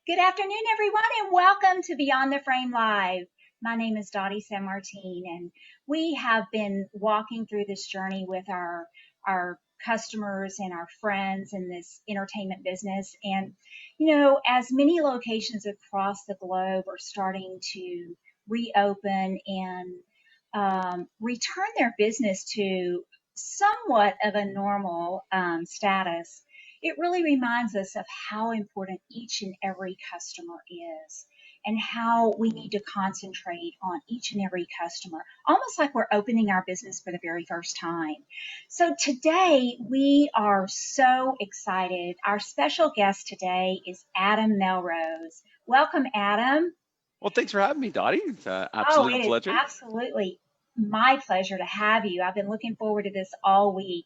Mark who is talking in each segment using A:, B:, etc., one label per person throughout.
A: Good afternoon, everyone, and welcome to Beyond the Frame Live. My name is Dottie San Martin, and we have been walking through this journey with our customers and our friends in this entertainment business. And as many locations across the globe are starting to reopen and return their business to somewhat of a normal status, it really reminds us of how important each and every customer is and how we need to concentrate on each and every customer, almost like we're opening our business for the very first time. So today we are so excited. Our special guest today is Adam Melrose. Welcome, Adam.
B: Well, thanks for having me, Dottie. It's an
A: Oh,
B: absolute
A: it is
B: pleasure.
A: absolutely my pleasure to have you. I've been looking forward to this all week.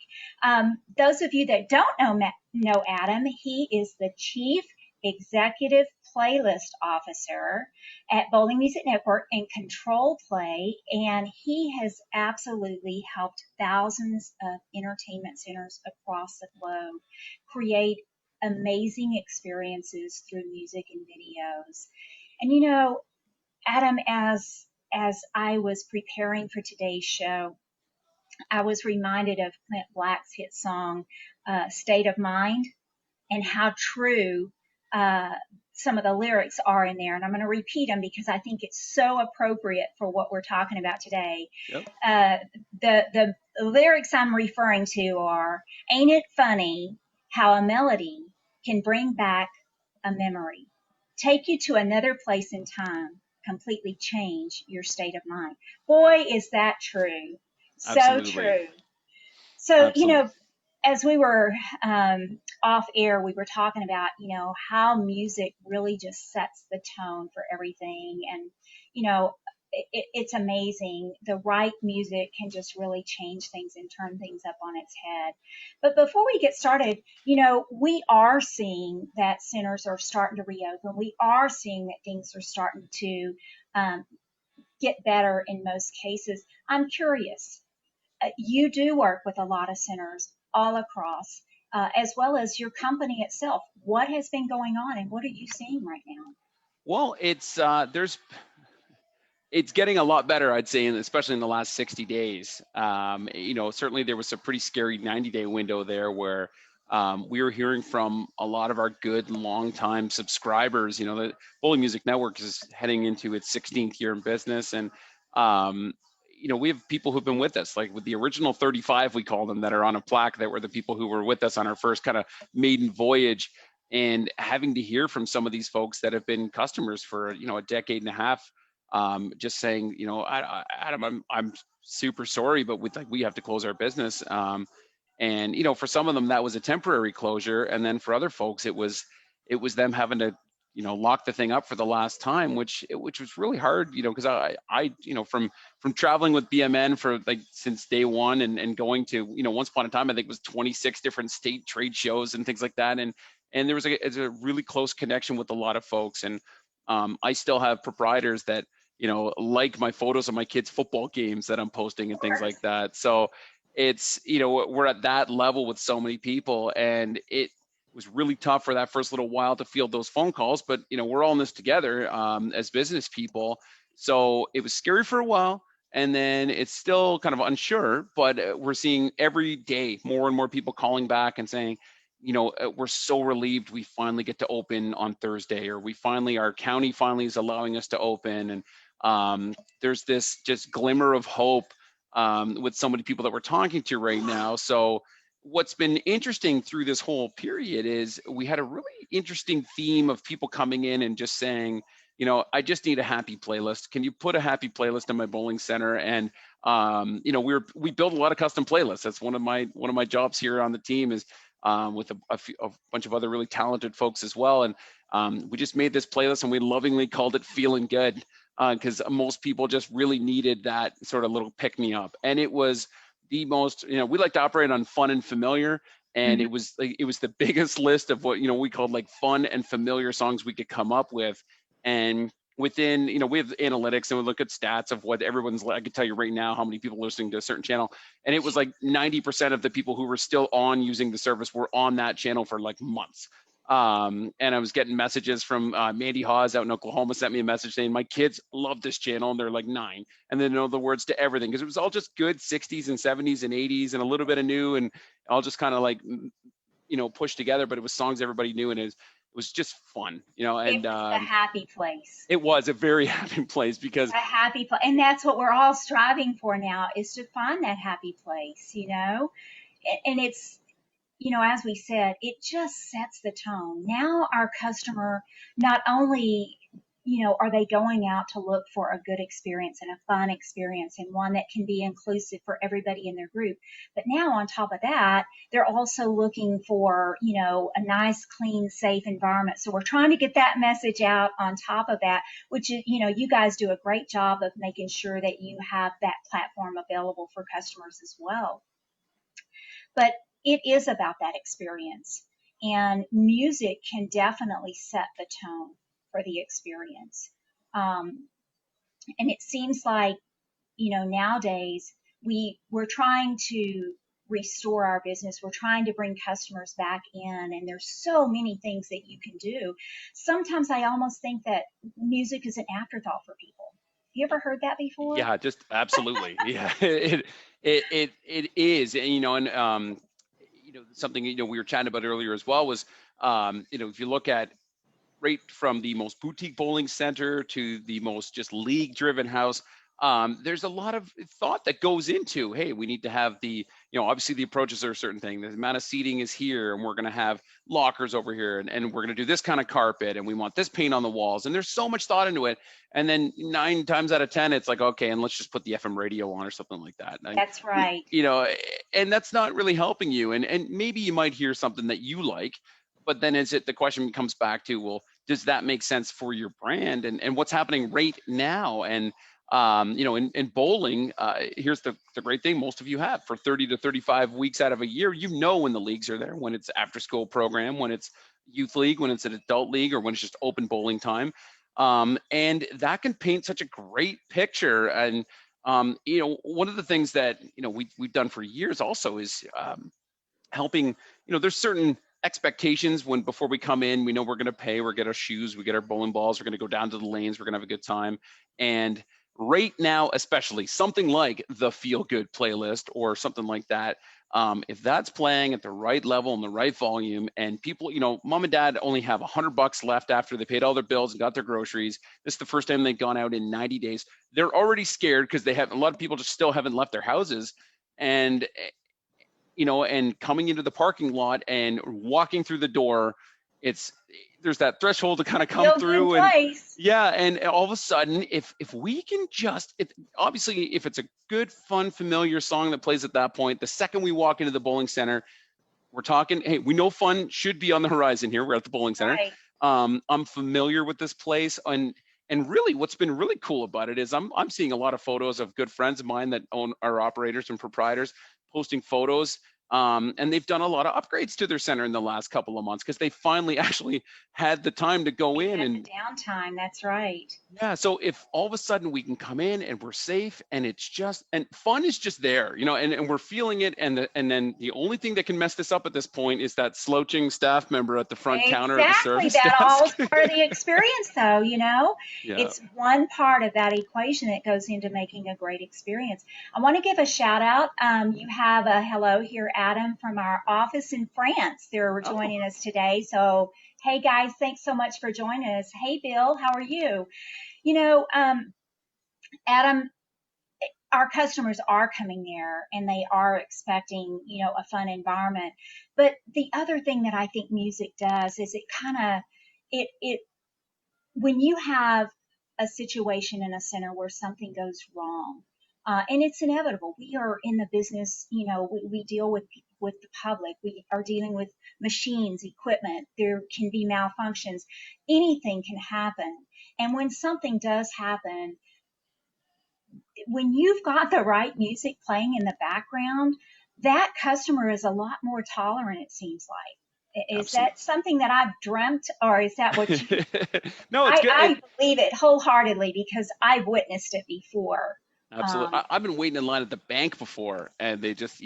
A: Those of you that don't know Adam, he is the Chief Executive Playlist Officer at Bowling Music Network and Control Play, and he has absolutely helped thousands of entertainment centers across the globe create amazing experiences through music and videos. And Adam, as I was preparing for today's show, I was reminded of Clint Black's hit song, "State of Mind," and how true some of the lyrics are in there. And I'm going to repeat them because I think it's so appropriate for what we're talking about today.
B: Yep.
A: The lyrics I'm referring to are, "Ain't it funny how a melody can bring back a memory, take you to another place in time, completely change your state of mind." Boy, is that true. So
B: Absolutely.
A: true. So,
B: Absolutely.
A: as we were off air, we were talking about, how music really just sets the tone for everything. And, it's amazing. The right music can just really change things and turn things up on its head. But before we get started, we are seeing that centers are starting to reopen. We are seeing that things are starting to um, get better in most cases. I'm curious, you do work with a lot of centers all across, as well as your company itself. What has been going on and what are you seeing right now?
B: Well, it's getting a lot better, I'd say, especially in the last 60 days. Certainly there was a pretty scary 90-day window there where we were hearing from a lot of our good long-time subscribers. The Bowling Music Network is heading into its 16th year in business, and we have people who've been with us, like with the original 35, we call them, that are on a plaque, that were the people who were with us on our first kind of maiden voyage. And having to hear from some of these folks that have been customers for a decade and a half, just saying, Adam, I'm super sorry, but we have to close our business. And for some of them that was a temporary closure, and then for other folks it was them having to lock the thing up for the last time, which was really hard, because I from traveling with BMN for since day one, and going to once upon a time I think it was 26 different state trade shows and things like that, and there was it's a really close connection with a lot of folks. And I still have proprietors that like my photos of my kids' football games that I'm posting and things like that. So it's we're at that level with so many people, and it was really tough for that first little while to field those phone calls. But we're all in this together as business people, so it was scary for a while, and then it's still kind of unsure. But we're seeing every day more and more people calling back and saying, we're so relieved we finally get to open on Thursday, or our county finally is allowing us to open. And there's this just glimmer of hope with so many people that we're talking to right now. So what's been interesting through this whole period is we had a really interesting theme of people coming in and just saying, I just need a happy playlist. Can you put a happy playlist in my bowling center? And we build a lot of custom playlists. That's one of my jobs here on the team, is with a bunch of other really talented folks as well. And we just made this playlist, and we lovingly called it "Feeling Good," because most people just really needed that sort of little pick me up. And it was the most, we like to operate on fun and familiar. And
A: Mhm.
B: it was the biggest list of what, we called fun and familiar songs we could come up with. And within, we have analytics, and we look at stats of what everyone's I could tell you right now how many people are listening to a certain channel. And it was 90% of the people who were still on using the service were on that channel for months. And I was getting messages from Mandy Hawes out in Oklahoma sent me a message saying my kids love this channel and they're like 9 and they know the words to everything because it was all just good 60s and 70s and 80s and a little bit of new and all just kind of like pushed together. But it was songs everybody knew and it was just fun,
A: It
B: and
A: was a happy place.
B: it was a very happy place because
A: A happy place. And that's what we're all striving for now is to find that happy place. And it's, as we said, it just sets the tone. Now our customer not only, are they going out to look for a good experience and a fun experience and one that can be inclusive for everybody in their group, but now on top of that, they're also looking for, a nice, clean, safe environment. So we're trying to get that message out on top of that, which is, you guys do a great job of making sure that you have that platform available for customers as well. But it is about that experience. And music can definitely set the tone for the experience. And it seems like, nowadays we're trying to restore our business. We're trying to bring customers back in, and there's so many things that you can do. Sometimes I almost think that music is an afterthought for people. You ever heard that before?
B: yeah, just absolutely. Yeah, it is. And something we were chatting about earlier as well was if you look at right from the most boutique bowling center to the most just league driven house, there's a lot of thought that goes into, hey, we need to have obviously the approaches are a certain thing, the amount of seating is here and we're going to have lockers over here, and we're going to do this kind of carpet and we want this paint on the walls, and there's so much thought into it. And then 9 times out of 10 it's like, okay, and let's just put the FM radio on or something like that. And
A: That's right.
B: and that's not really helping you, and maybe you might hear something that you like, but then the question comes back to, well, does that make sense for your brand and what's happening right now? And in bowling, here's the great thing: most of you have for 30 to 35 weeks out of a year, when the leagues are there, when it's after school program, when it's youth league, when it's an adult league, or when it's just open bowling time. And that can paint such a great picture. And one of the things that we've done for years also is helping. There's certain expectations when before we come in, we know we're going to pay, we get our shoes, we get our bowling balls, we're going to go down to the lanes, we're going to have a good time. And right now, especially something like the Feel Good playlist or something like that, if that's playing at the right level and the right volume, and people, mom and dad only have $100 left after they paid all their bills and got their groceries. This is the first time they've gone out in 90 days. They're already scared because a lot of people just still haven't left their houses. And and coming into the parking lot and walking through the door, there's that threshold to kind of come
A: Feel good
B: through. And
A: place.
B: yeah, and all of a sudden, if we can just, obviously, if it's a good, fun, familiar song that plays at that point, the second we walk into the bowling center, we're talking, hey, we know fun should be on the horizon here. We're at the bowling center.
A: Right.
B: I'm familiar with this place, and really, what's been really cool about it is I'm seeing a lot of photos of good friends of mine that are operators and proprietors posting photos. And they've done a lot of upgrades to their center in the last couple of months because they finally actually had the time to go in and
A: the downtime. That's right.
B: yeah. So if all of a sudden we can come in and we're safe and it's just, and fun is just there, and we're feeling it. And then the only thing that can mess this up at this point is that slouching staff member at the front counter at the service
A: That all is
B: desk.
A: part of the experience, though.
B: Yeah.
A: It's one part of that equation that goes into making a great experience. I want to give a shout out. You have a hello here, Adam, from our office in France. They're joining us today. So, hey guys, thanks so much for joining us. Hey Bill, how are you? Adam, our customers are coming there and they are expecting, a fun environment. But the other thing that I think music does is it kind of, it, when you have a situation in a center where something goes wrong, and it's inevitable. We are in the business, we deal with the public. We are dealing with machines, equipment. There can be malfunctions. Anything can happen. And when something does happen, when you've got the right music playing in the background, that customer is a lot more tolerant, it seems like. Is
B: Absolutely.
A: that something that I've dreamt, or is that what you?
B: No, it's good.
A: I believe it wholeheartedly because I've witnessed it before.
B: Absolutely. I've been waiting in line at the bank before, and they just,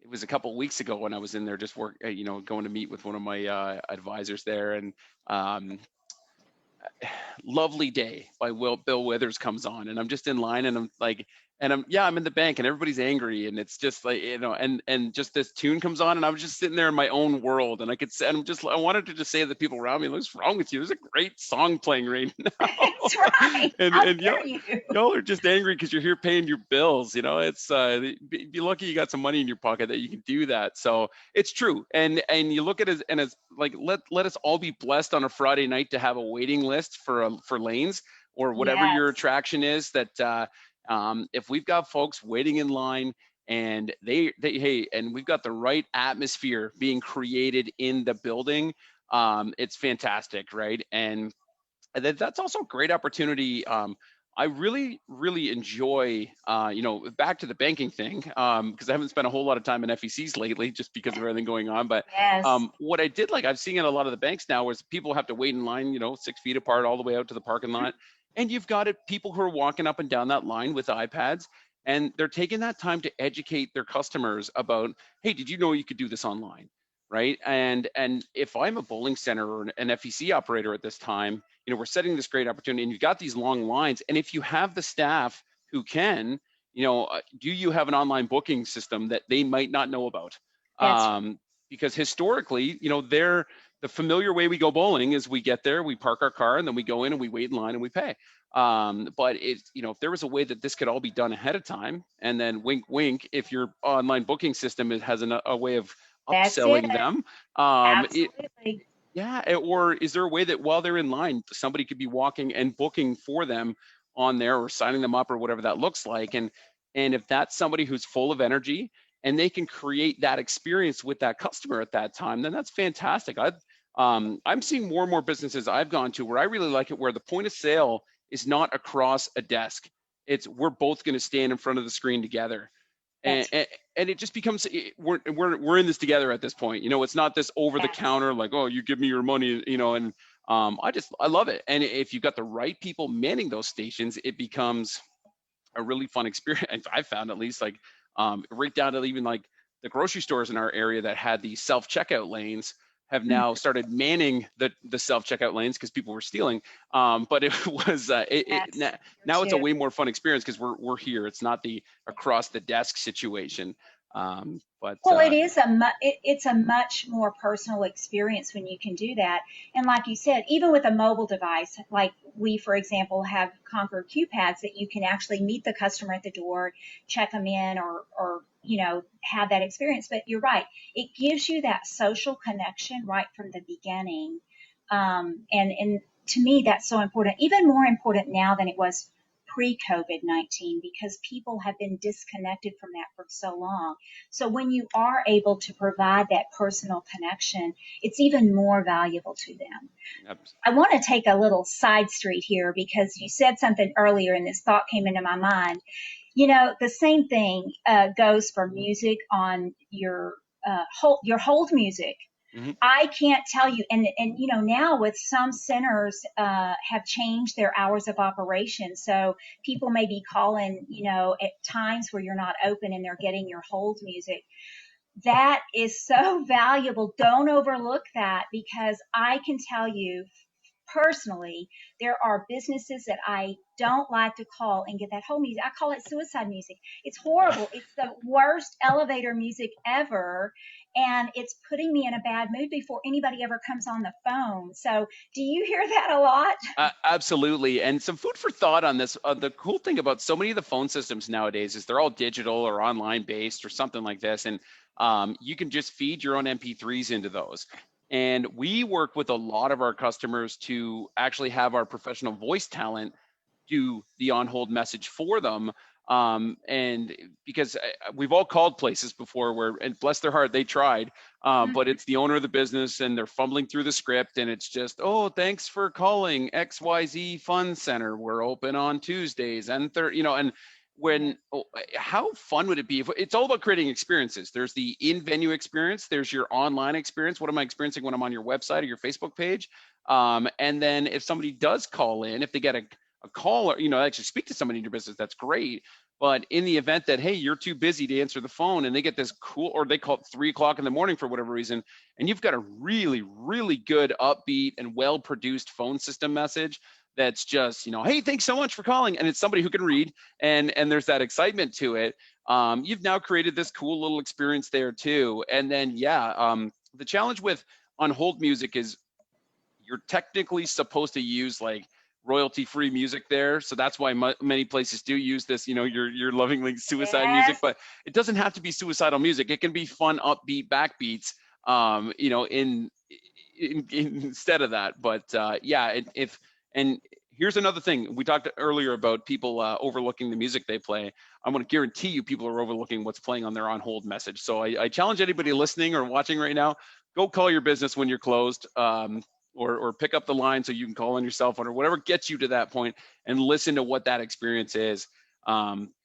B: it was a couple of weeks ago when I was in there just going to meet with one of my advisors there, and um, Lovely Day by Bill Withers comes on, and I'm just in line, and I'm like, I'm in the bank, and everybody's angry, and it's just like, and just this tune comes on, and I was just sitting there in my own world, and I could say, I wanted to just say to the people around me, what's wrong with you? There's a great song playing right now.
A: That's right.
B: and
A: How
B: and
A: dare
B: y'all,
A: you?
B: y'all are just angry because you're here paying your bills. It's be lucky you got some money in your pocket that you can do that. So it's true, and you look at it and it's like, let us all be blessed on a Friday night to have a waiting list for lanes or whatever your
A: Yes,
B: attraction is. That if we've got folks waiting in line, and hey, and we've got the right atmosphere being created in the building, it's fantastic, right? And that's also a great opportunity. I really, really enjoy, back to the banking thing, because I haven't spent a whole lot of time in FECs lately just because of everything going on. But
A: yes,
B: what I did like, I've seen in a lot of the banks now is people have to wait in line, 6 feet apart all the way out to the parking lot. And you've got people who are walking up and down that line with iPads, and they're taking that time to educate their customers about, hey, did you know you could do this online? Right. And if I'm a bowling center or an FEC operator at this time, we're setting this great opportunity, and you've got these long lines, and if you have the staff who can, do you have an online booking system that they might not know about?
A: that's
B: Because historically, they're the familiar way we go bowling is we get there, we park our car, and then we go in and we wait in line and we pay. But if there was a way that this could all be done ahead of time, and then wink wink, if your online booking system has a way of
A: that's it.
B: upselling them, it
A: Absolutely.
B: yeah, or is there a way that while they're in line, somebody could be walking and booking for them on there, or signing them up, or whatever that looks like? And if that's somebody who's full of energy and they can create that experience with that customer at that time, then that's fantastic. I'm seeing more and more businesses I've gone to where I really like it, where the point of sale is not across a desk. It's we're both going to stand in front of the screen together, and,
A: That's
B: and and it just becomes, we're in this together at this point. It's not this over the
A: yes,
B: counter like, oh, you give me your money, and I love it. And if you've got the right people manning those stations, it becomes a really fun experience. I found, at least, like, right down to even like the grocery stores in our area that had the self checkout lanes have
A: mhm,
B: now started manning the self checkout lanes because people were stealing. But it was
A: that's
B: now
A: here
B: it's a
A: too.
B: way more fun experience because we're here. It's not the across the desk situation. But
A: Well, it is it's a much more personal experience when you can do that. And like you said, even with a mobile device, like we, for example, have Concord Pads that you can actually meet the customer at the door, check them in, or have that experience. But you're right, it gives you that social connection right from the beginning. And to me, that's so important, even more important now than it was pre-COVID-19, because people have been disconnected from that for so long. So when you are able to provide that personal connection, it's even more valuable to them. I want to take a little side street here because you said something earlier and this thought came into my mind. The same thing goes for music on your hold music.
B: mhm.
A: I can't tell you, and now with some centers have changed their hours of operation, so people may be calling at times where you're not open and they're getting your hold music. That is so valuable. Don't overlook that, because I can tell you personally, there are businesses that I don't like to call and get that whole music. I call it suicide music. It's horrible. It's the worst elevator music ever. And it's putting me in a bad mood before anybody ever comes on the phone. So, do you hear that a lot?
B: Absolutely. And some food for thought on this. The cool thing about so many of the phone systems nowadays is they're all digital or online based or something like this. And you can just feed your own MP3s into those. And we work with a lot of our customers to actually have our professional voice talent do the on hold message for them. And because we've all called places before where, and bless their heart, they tried, but
A: Mhm.
B: it's the owner of the business and they're fumbling through the script, and it's just, oh, thanks for calling XYZ Fun Center. We're open on Tuesdays and and
A: Yeah.
B: how fun would it be if it's all about creating experiences? There's the in-venue experience, there's your online experience. What am I experiencing when I'm on your website or your Facebook page? And then if somebody does call in, if they get a call, or actually speak to somebody in your business, that's great. But in the event that, hey, you're too busy to answer the phone, and they get this cool, or they call it 3 o'clock in the morning for whatever reason, and you've got a really, really good, upbeat, and well produced phone system message that's just, hey, thanks so much for calling. And it's somebody who can read, and there's that excitement to it. You've now created this cool little experience there too. And then, yeah, the challenge with on hold music is you're technically supposed to use like royalty-free music there, so that's why many places do use this. You're loving like suicide music,
A: Yes.
B: but it doesn't have to be suicidal music. It can be fun, upbeat backbeats. Instead of that. But yeah, if and here's another thing we talked earlier about people overlooking the music they play. I want to guarantee you people are overlooking what's playing on their on hold message. So I challenge anybody listening or watching right now, go call your business when you're closed. Or pick up the line so you can call on your cell phone or whatever gets you to that point, and listen to what that experience is.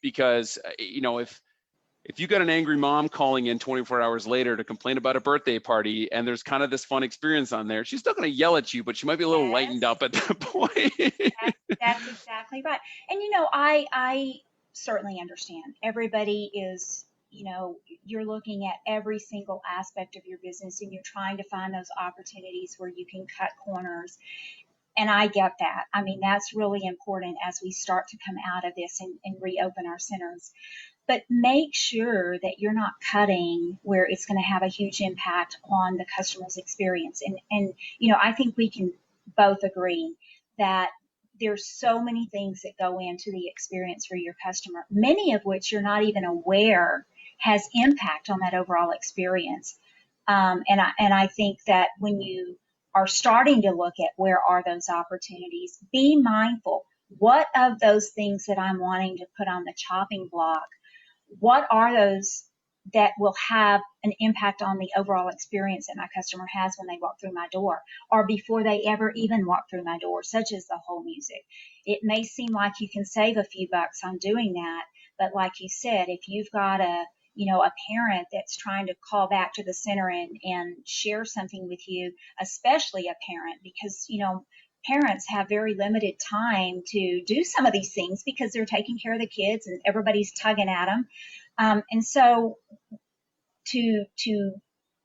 B: Because if you got an angry mom calling in 24 hours later to complain about a birthday party, and there's kind of this fun experience on there, she's still going to yell at you, but she might be a little lightened
A: Yes.
B: up at that point.
A: That's exactly right. And I certainly understand. Everybody is, you're looking at every single aspect of your business and you're trying to find those opportunities where you can cut corners. And I get that. I mean, that's really important as we start to come out of this and reopen our centers. But make sure that you're not cutting where it's going to have a huge impact on the customer's experience. And I think we can both agree that there's so many things that go into the experience for your customer, many of which you're not even aware has impact on that overall experience. And I think that when you are starting to look at where are those opportunities, be mindful. What of those things that I'm wanting to put on the chopping block, what are those that will have an impact on the overall experience that my customer has when they walk through my door or before they ever even walk through my door, such as the whole music. It may seem like you can save a few bucks on doing that, but like you said, if you've got a parent that's trying to call back to the center and share something with you, especially a parent, because parents have very limited time to do some of these things because they're taking care of the kids and everybody's tugging at them. And so to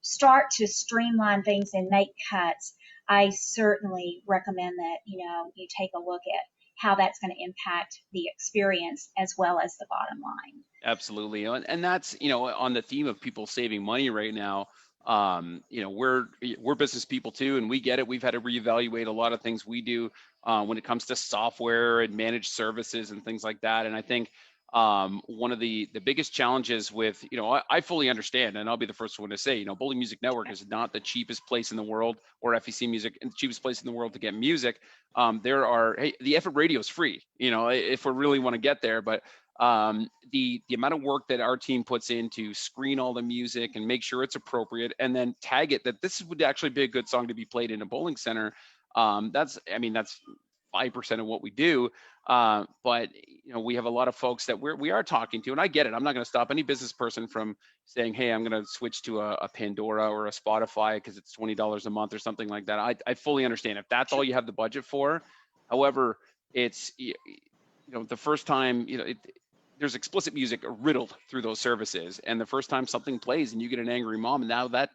A: start to streamline things and make cuts, I certainly recommend that you take a look at how that's going to impact the experience as well as the bottom line.
B: Absolutely. And that's, on the theme of people saving money right now. We're business people too, and we get it. We've had to reevaluate a lot of things we do when it comes to software and managed services and things like that. And I think one of the biggest challenges with, I fully understand, and I'll be the first one to say, Bowling Music Network is not the cheapest place in the world, or FEC Music, the cheapest place in the world to get music. Hey, the effort radio is free, if we really want to get there, but the amount of work that our team puts in to screen all the music and make sure it's appropriate, and then tag it that this would actually be a good song to be played in a bowling center. That's 5% of what we do. But we have a lot of folks that we are talking to, and I get it. I'm not going to stop any business person from saying, hey, I'm going to switch to a Pandora or a Spotify because it's $20 a month or something like that. I fully understand if that's all you have the budget for. However, it's the first time there's explicit music riddled through those services, and the first time something plays and you get an angry mom, and now that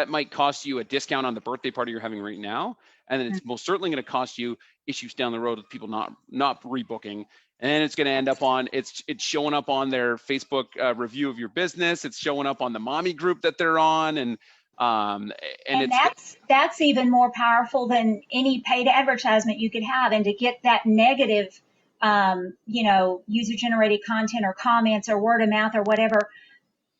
B: might cost you a discount on the birthday party you're having right now, and then it's most certainly going to cost you issues down the road with people not rebooking, and it's going to end up on it's showing up on their Facebook review of your business. It's showing up on the mommy group that they're on, and
A: And
B: it's
A: that's even more powerful than any paid advertisement you could have. And to get that negative, user generated content or comments or word of mouth or whatever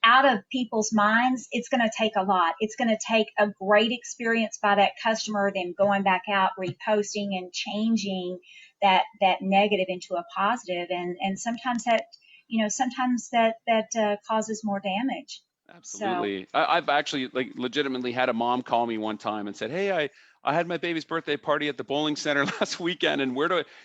A: out of people's minds, it's going to take a lot. It's going to take a great experience by that customer, then going back out, reposting and changing that negative into a positive. And sometimes that causes more damage. So
B: Absolutely. I've actually legitimately had a mom call me one time and said, hey, I had my baby's birthday party at the bowling center last weekend, and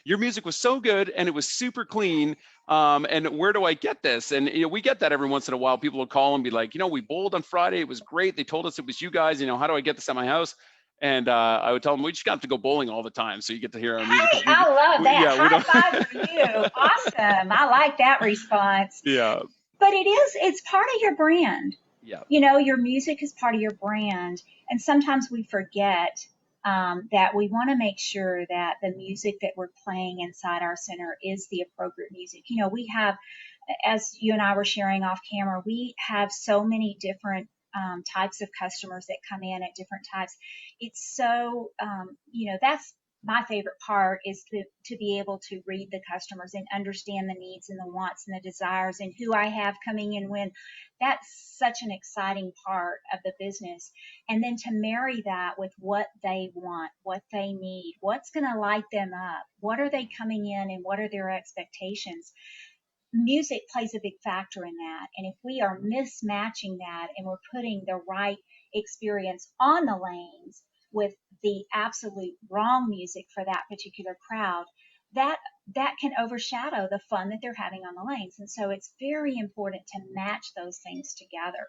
B: your music was so good and it was super clean. And where do I get this? And we get that every once in a while. People will call and be like, we bowled on Friday. It was great. They told us it was you guys. How do I get this at my house? And I would tell them we just got to go bowling all the time, so you get to hear our music
A: Hey,
B: because
A: I love that.
B: we don't.
A: High five for you. Awesome. I like that response.
B: Yeah,
A: But it's part of your brand.
B: yeah,
A: Your music is part of your brand. And sometimes we forget that we want to make sure that the music that we're playing inside our center is the appropriate music. We have, as you and I were sharing off camera, we have so many different types of customers that come in at different types. It's so, that's my favorite part is to be able to read the customers and understand the needs and the wants and the desires and who I have coming in when. That's such an exciting part of the business. And then to marry that with what they want, what they need, what's going to light them up, what are they coming in and what are their expectations? Music plays a big factor in that. And if we are mismatching that and we're putting the right experience on the lanes with the absolute wrong music for that particular crowd, that that can overshadow the fun that they're having on the lanes. And so it's very important to match those things together.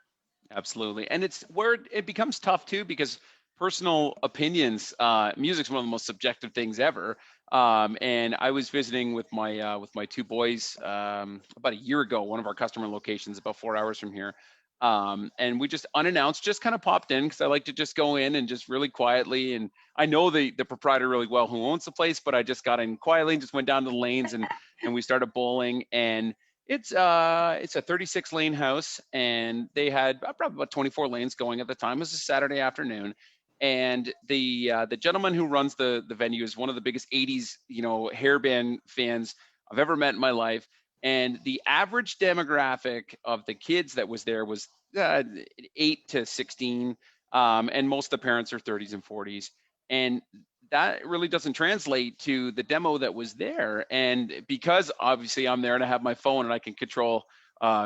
B: absolutely. And it's where it becomes tough too, because personal opinions, music's one of the most subjective things ever. And I was visiting with my two boys about a year ago, one of our customer locations about 4 hours from here. And we just unannounced, just kind of popped in because I like to just go in and just really quietly. And I know the proprietor really well who owns the place, but I just got in quietly and just went down to the lanes and we started bowling. And it's a 36 lane house, and they had probably about 24 lanes going at the time. It was a Saturday afternoon, and the gentleman who runs the venue is one of the biggest 80s hairband fans I've ever met in my life. And the average demographic of the kids that was there was 8 to 16, and most of the parents are 30s and 40s. And that really doesn't translate to the demo that was there. And because obviously I'm there and I have my phone and I can control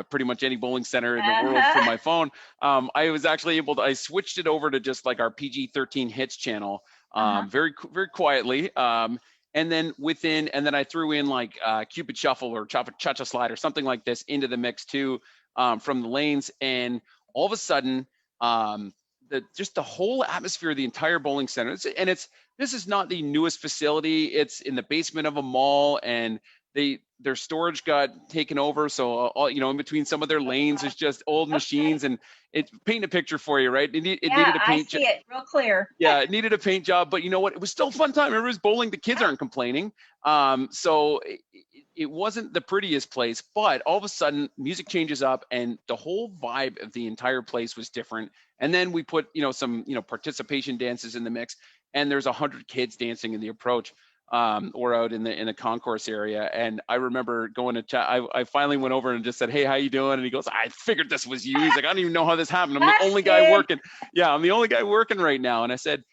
B: pretty much any bowling center in the world from
A: Uh-huh.
B: my phone, I was actually able to, I switched it over to just like our PG-13 hits channel,
A: Uh-huh.
B: very quietly. And then I threw in like Cupid Shuffle or Cha-Cha Slide or something like this into the mix too, from the lanes. And all of a sudden, just the whole atmosphere of the entire bowling center, this is not the newest facility. It's in the basement of a mall, and their storage got taken over. So all, in between some of their
A: Oh
B: lanes is
A: gosh.
B: just old
A: Okay.
B: machines, and it paint a picture for you, right? It
A: Yeah,
B: needed a
A: I
B: paint.
A: see it real clear.
B: Yeah, it needed a paint job, but you know what? It was still a fun time. Everybody's bowling. The kids aren't complaining. So it wasn't the prettiest place, but all of a sudden, music changes up, and the whole vibe of the entire place was different. And then we put, some, participation dances in the mix, and there's 100 kids dancing in the approach, or out in the concourse area. And I remember going to chat. I finally went over and just said, "Hey, how you doing?" And he goes, "I figured this was you." He's like, "I don't even know how this happened. I'm the only guy
A: Busted.
B: working." Yeah, I'm the only guy working right now. And I said,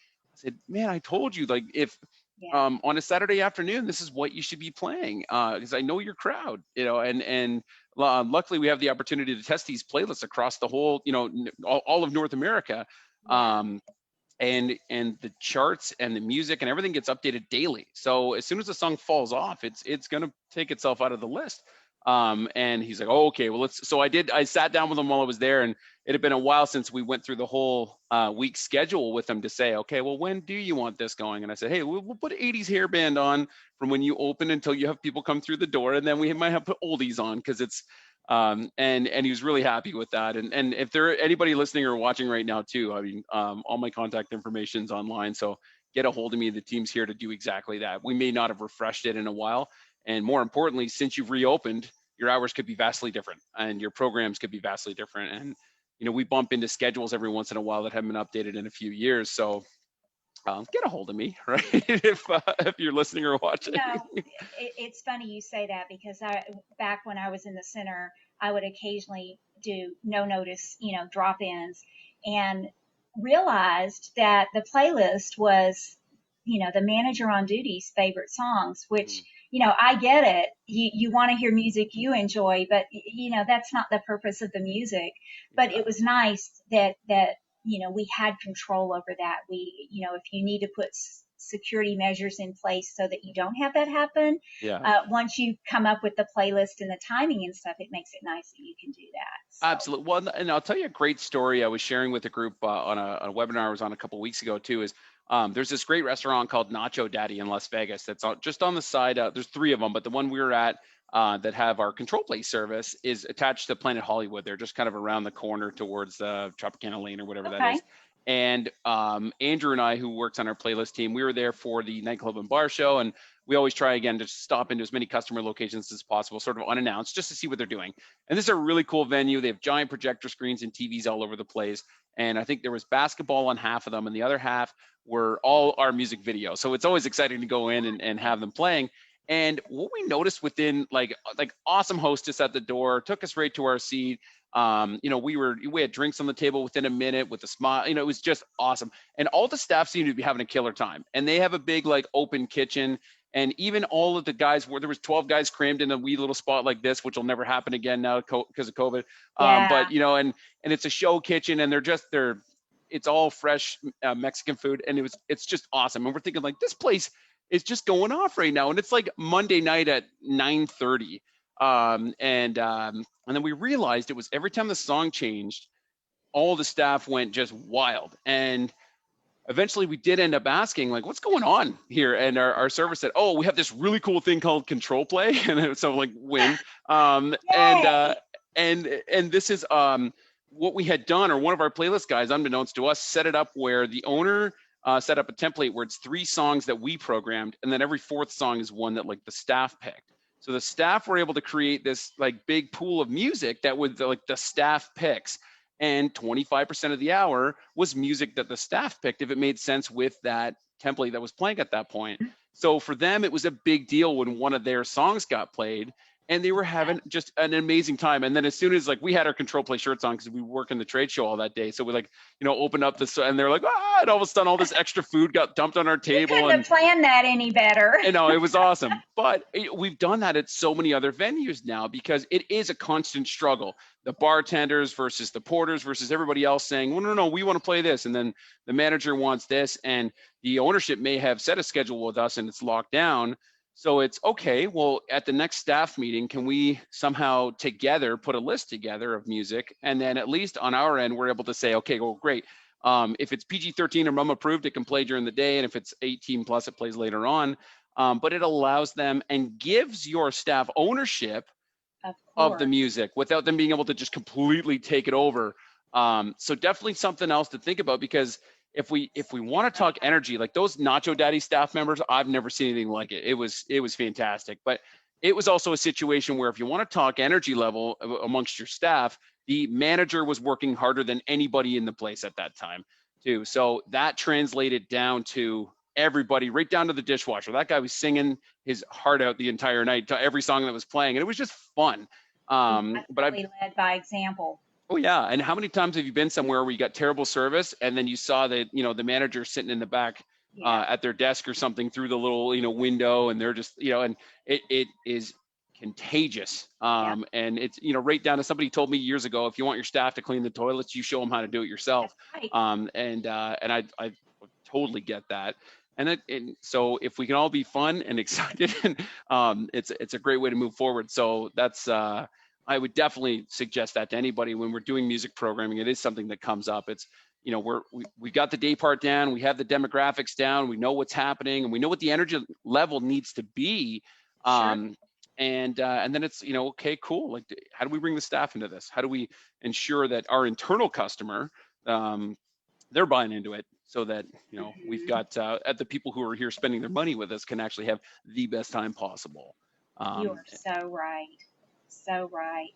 B: man, I told you, like, if
A: Yeah.
B: on a Saturday afternoon, this is what you should be playing, because I know your crowd, and luckily we have the opportunity to test these playlists across the whole, all of North America.
A: Yeah.
B: Um, and the charts and the music and everything gets updated daily. So as soon as the song falls off, it's gonna take itself out of the list. And he's like, "Oh, okay, well let's." So I sat down with him while I was there, and it had been a while since we went through the whole week schedule with him to say, "Okay, well when do you want this going?" And I said, "Hey, we'll put 80s hairband on from when you open until you have people come through the door, and then we might have put oldies on because it's." And he was really happy with that. And if there anybody listening or watching right now too, I mean, all my contact information's online, so get a hold of me. The team's here to do exactly that. We may not have refreshed it in a while, and more importantly, since you've reopened, your hours could be vastly different, and your programs could be vastly different. And we bump into schedules every once in a while that haven't been updated in a few years. So get a hold of me, right? If you're listening or
A: You
B: watching.
A: know, it's funny you say that because back when I was in the center, I would occasionally do no notice, drop ins and realized that the playlist was, the manager on duty's favorite songs, which, I get it. You want to hear music you enjoy, but, that's not the purpose of the music. But
B: Yeah,
A: it was nice that we had control over that. If you need to put security measures in place so that you don't have that happen,
B: yeah.
A: once you come up with the playlist and the timing and stuff, it makes it nice that you can do that. So,
B: Absolutely. Well, and I'll tell you a great story I was sharing with a group on a webinar I was on a couple of weeks ago too. Is There's this great restaurant called Nacho Daddy in Las Vegas that's just on the side. There's three of them, but the one we were at that have our control play service is attached to Planet Hollywood. They're just kind of around the corner towards Tropicana Lane or whatever that
A: Okay.
B: is. And Andrew and I, who works on our playlist team, we were there for the nightclub and bar show, and we always try again to stop into as many customer locations as possible, sort of unannounced, just to see what they're doing. And this is a really cool venue. They have giant projector screens and TVs all over the place. And I think there was basketball on half of them, and the other half were all our music videos. So it's always exciting to go in and have them playing. And what we noticed within like awesome hostess at the door, took us right to our seat. We had drinks on the table within a minute with a smile. It was just awesome. And all the staff seemed to be having a killer time. And they have a big like open kitchen. And even all of the guys, where there was 12 guys crammed in a wee little spot like this, which will never happen again now because of COVID.
A: Yeah.
B: But and it's a show kitchen, and it's all fresh Mexican food, and it's just awesome. And we're thinking like, this place is just going off right now, and it's like Monday night at 9:30, and then we realized it was every time the song changed, all the staff went just wild. And eventually we did end up asking like, what's going on here? And our server said, oh, we have this really cool thing called control play. And so like win.
A: Yay.
B: And this is what we had done, or one of our playlist guys, unbeknownst to us, set it up where the owner set up a template where it's 3 songs that we programmed, and then every 4th song is one that like the staff picked. So the staff were able to create this like big pool of music that would like the staff picks, and 25% of the hour was music that the staff picked if it made sense with that template that was playing at that point. So for them, it was a big deal when one of their songs got played, and they were having just an amazing time. And then as soon as like we had our control play shirts on because we work in the trade show all that day, so we like opened up this, and they're like, and all of a sudden all this extra food got dumped on our
A: You
B: table.
A: couldn't
B: And
A: have planned that any better.
B: it was awesome. But we've done that at so many other venues now because it is a constant struggle. The bartenders versus the porters versus everybody else saying, well, no, we want to play this. And then the manager wants this. And the ownership may have set a schedule with us and it's locked down. So it's okay, well, at the next staff meeting, can we somehow together put a list together of music? And then at least on our end, we're able to say, okay, well, great. If it's PG-13 or mom approved, it can play during the day. And if it's 18 plus, it plays later on. But it allows them and gives your staff ownership of the music without them being able to just completely take it over. So definitely something else to think about, because if we want to talk energy, like those Nacho Daddy staff members, I've never seen anything like it. It was fantastic. But it was also a situation where if you want to talk energy level amongst your staff, the manager was working harder than anybody in the place at that time too. So that translated down to everybody, right down to the dishwasher. That guy was singing his heart out the entire night to every song that was playing, and it was just fun. But I've
A: Led by example.
B: Oh yeah, and how many times have you been somewhere where you got terrible service, and then you saw that the manager sitting in the back at their desk or something through the little window, and they're just and it is contagious. And it's right down to, somebody told me years ago, if you want your staff to clean the toilets, you show them how to do it yourself.
A: That's right.
B: And I totally get that. And so if we can all be fun and excited, it's a great way to move forward. So that's I would definitely suggest that to anybody when we're doing music programming. It is something that comes up. It's we got the day part down, we have the demographics down, we know what's happening, and we know what the energy level needs to be.
A: Sure.
B: And then it's okay, cool. Like, how do we bring the staff into this? How do we ensure that our internal customer they're buying into it, so that we've got the people who are here spending their money with us can actually have the best time possible.
A: You are so right. So right.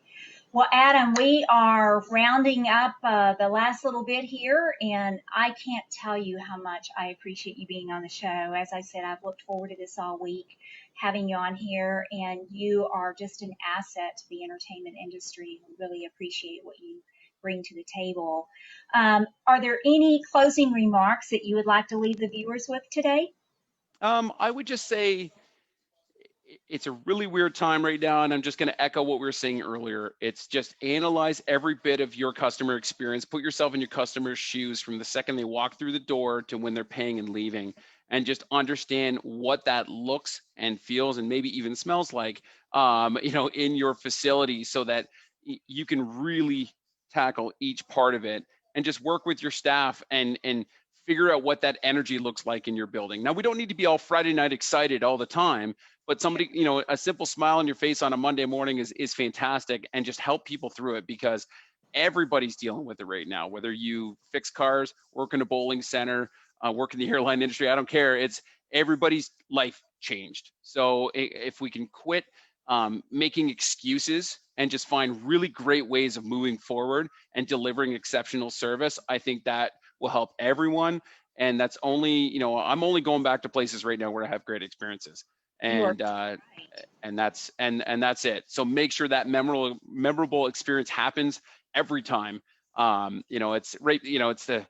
A: Well, Adam, we are rounding up the last little bit here, and I can't tell you how much I appreciate you being on the show. As I said, I've looked forward to this all week, having you on here, and you are just an asset to the entertainment industry. We really appreciate what you bring to the table. Are there any closing remarks that you would like to leave the viewers with today?
B: I would just say it's a really weird time right now, and I'm just going to echo what we were saying earlier. It's just analyze every bit of your customer experience. Put yourself in your customer's shoes from the second they walk through the door to when they're paying and leaving, and just understand what that looks and feels and maybe even smells like, in your facility, so that you can really tackle each part of it, and just work with your staff and figure out what that energy looks like in your building. Now, we don't need to be all Friday night excited all the time, but somebody, a simple smile on your face on a Monday morning is fantastic, and just help people through it, because everybody's dealing with it right now. Whether you fix cars, work in a bowling center, work in the airline industry, I don't care. It's everybody's life changed. So if we can quit making excuses and just find really great ways of moving forward and delivering exceptional service, I think that will help everyone. And that's only, I'm only going back to places right now where I have great experiences.
A: You are
B: And
A: right.
B: that's it. So make sure that memorable experience happens every time. It's right. It's the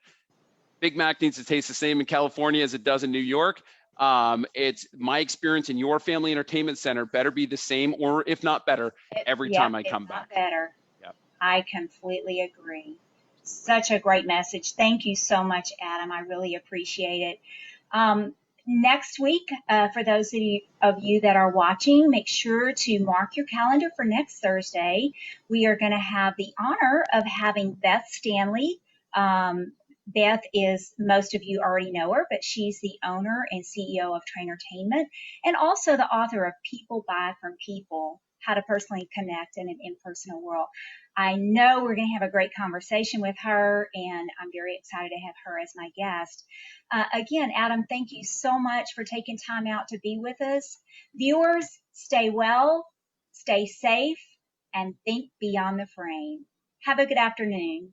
B: Big Mac needs to taste the same in California as it does in New York. It's my experience in your family entertainment center better be the same, or if not better, every
A: Yep,
B: time I
A: if
B: come
A: not
B: back.
A: better.
B: Yep.
A: I completely agree. Such a great message. Thank you so much, Adam. I really appreciate it. Um, Next week, for those of you that are watching, make sure to mark your calendar for next Thursday. We are going to have the honor of having Beth Stanley. Beth is, most of you already know her, but she's the owner and CEO of Trainertainment, and also the author of People Buy from People, How to Personally Connect in an Impersonal World. I know we're going to have a great conversation with her, and I'm very excited to have her as my guest. Again, Adam, thank you so much for taking time out to be with us. Viewers, stay well, stay safe, and think beyond the frame. Have a good afternoon.